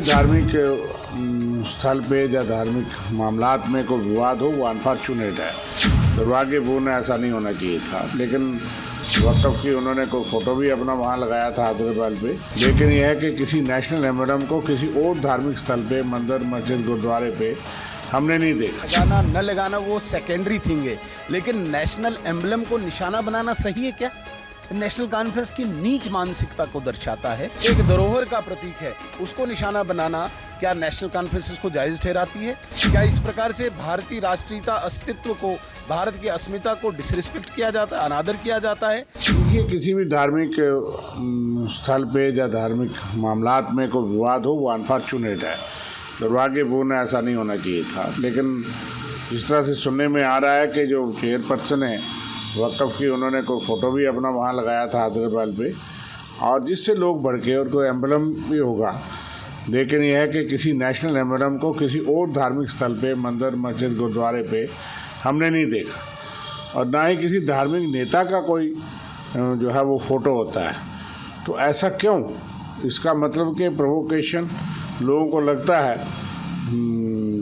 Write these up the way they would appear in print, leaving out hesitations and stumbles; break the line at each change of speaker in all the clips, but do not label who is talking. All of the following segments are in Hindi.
धार्मिक स्थल पे या धार्मिक मामलात में कोई विवाद हो वो अनफॉर्चुनेट है, दुर्भाग्यपूर्ण है, ऐसा नहीं होना चाहिए था। लेकिन वक्फ की उन्होंने कोई फ़ोटो भी अपना वहाँ लगाया था हैदराबाद पे, लेकिन यह है कि किसी नेशनल एम्बलम को किसी और धार्मिक स्थल पे, मंदिर, मस्जिद, गुरुद्वारे पे हमने नहीं देखा।
लगाना न लगाना वो सेकेंडरी थिंग है, लेकिन नेशनल एम्बलम को निशाना बनाना सही है क्या? नेशनल कॉन्फ्रेंस की नीच मानसिकता को दर्शाता है। एक धरोहर का प्रतीक है, उसको निशाना बनाना क्या नेशनल कॉन्फ्रेंस को जायज ठहराती है? क्या इस प्रकार से भारतीय राष्ट्रीयता अस्तित्व को, भारत की अस्मिता को डिसरिस्पेक्ट किया जाता है, अनादर किया जाता है?
ये किसी भी धार्मिक स्थल पे या धार्मिक मामलात में कोई विवाद हो वो अनफॉर्चुनेट है, दुर्भाग्यपूर्ण है, ऐसा नहीं होना चाहिए था। लेकिन जिस तरह से सुनने में आ रहा है कि जो चेयरपर्सन है वक्फ की, उन्होंने कोई फ़ोटो भी अपना वहाँ लगाया था हैदराबाद पे, और जिससे लोग भड़के, और कोई एम्बलम भी होगा, लेकिन यह है कि किसी नेशनल एम्बलम को किसी और धार्मिक स्थल पे, मंदिर, मस्जिद, गुरुद्वारे पे हमने नहीं देखा, और ना ही किसी धार्मिक नेता का कोई जो है वो फ़ोटो होता है। तो ऐसा क्यों? इसका मतलब कि प्रोवोकेशन, लोगों को लगता है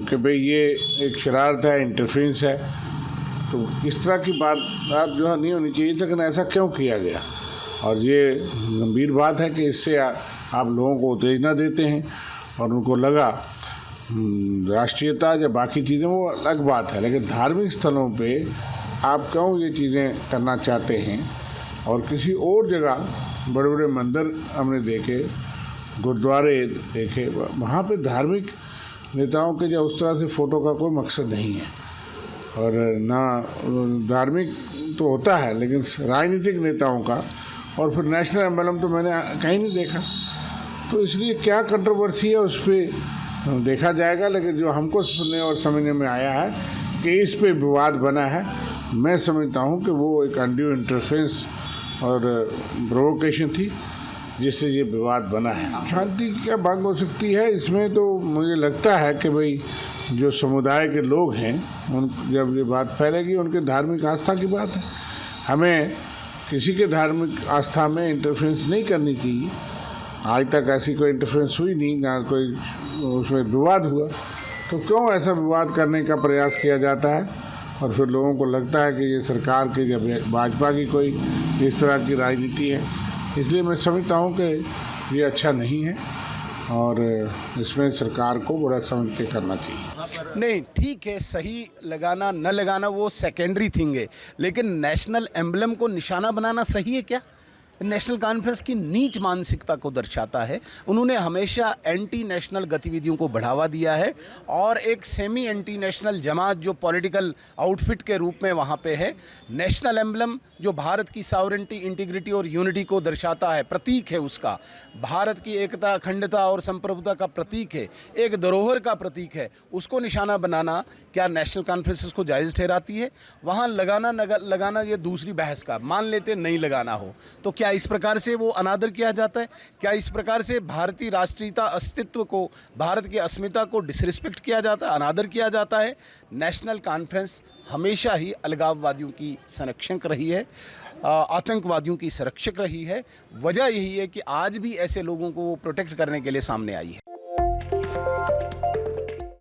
कि भाई ये एक शरारत है, इंटरफेरेंस है, तो इस तरह की बात जो है नहीं होनी चाहिए। लेकिन ऐसा क्यों किया गया? और ये गंभीर बात है कि इससे आप लोगों को उत्तेजना देते हैं, और उनको लगा राष्ट्रीयता या बाकी चीज़ें वो अलग बात है, लेकिन धार्मिक स्थलों पे आप क्यों ये चीज़ें करना चाहते हैं? और किसी और जगह बड़े बड़े मंदिर हमने देखे, गुरुद्वारे देखे, वहाँ पे धार्मिक नेताओं के या उस तरह से फ़ोटो का कोई मकसद नहीं है। और ना धार्मिक तो होता है, लेकिन राजनीतिक नेताओं का, और फिर नेशनल एम्बलम तो मैंने कहीं नहीं देखा। तो इसलिए क्या कंट्रोवर्सी है उस पर देखा जाएगा। लेकिन जो हमको सुनने और समझने में आया है कि इस पे विवाद बना है, मैं समझता हूँ कि वो एक अनड्यू इंटरफेरेंस और प्रोवोकेशन थी, जिससे ये विवाद बना है। शांति क्या भंग हो सकती है इसमें? तो मुझे लगता है कि भाई जो समुदाय के लोग हैं, उन जब ये बात फैलेगी, उनके धार्मिक आस्था की बात है, हमें किसी के धार्मिक आस्था में इंटरफेरेंस नहीं करनी चाहिए। आज तक ऐसी कोई इंटरफेरेंस हुई नहीं, ना कोई उसमें विवाद हुआ, तो क्यों ऐसा विवाद करने का प्रयास किया जाता है? और फिर लोगों को लगता है कि ये सरकार की या भाजपा की कोई इस तरह की राजनीति है। इसलिए मैं समझता हूँ कि ये अच्छा नहीं है, और इसमें सरकार को बड़ा समझ के करना चाहिए।
नहीं, ठीक है, सही लगाना न लगाना वो सेकेंडरी थिंग है, लेकिन नेशनल एम्बलम को निशाना बनाना सही है क्या? नेशनल कॉन्फ्रेंस की नीच मानसिकता को दर्शाता है। उन्होंने हमेशा एंटी नेशनल गतिविधियों को बढ़ावा दिया है, और एक सेमी एंटी नेशनल जमात जो पॉलिटिकल आउटफिट के रूप में वहाँ पे है। नेशनल एम्बलम जो भारत की सॉवरेंटी, इंटीग्रिटी और यूनिटी को दर्शाता है, प्रतीक है उसका, भारत की एकता, अखंडता और संप्रभुता का प्रतीक है, एक धरोहर का प्रतीक है, उसको निशाना बनाना क्या नेशनल कॉन्फ्रेंस को जायज़ ठहराती है? वहाँ लगाना लगाना ये दूसरी बहस का, मान लेते नहीं लगाना हो तो क्या इस प्रकार से वो अनादर किया जाता है? क्या इस प्रकार से भारतीय राष्ट्रीयता अस्तित्व को, भारत की अस्मिता को डिसरिस्पेक्ट किया जाता है, अनादर किया जाता है? नेशनल कॉन्फ्रेंस हमेशा ही अलगाववादियों की संरक्षक रही है, आतंकवादियों की संरक्षक रही है। वजह यही है कि आज भी ऐसे लोगों को प्रोटेक्ट करने के लिए सामने आई है।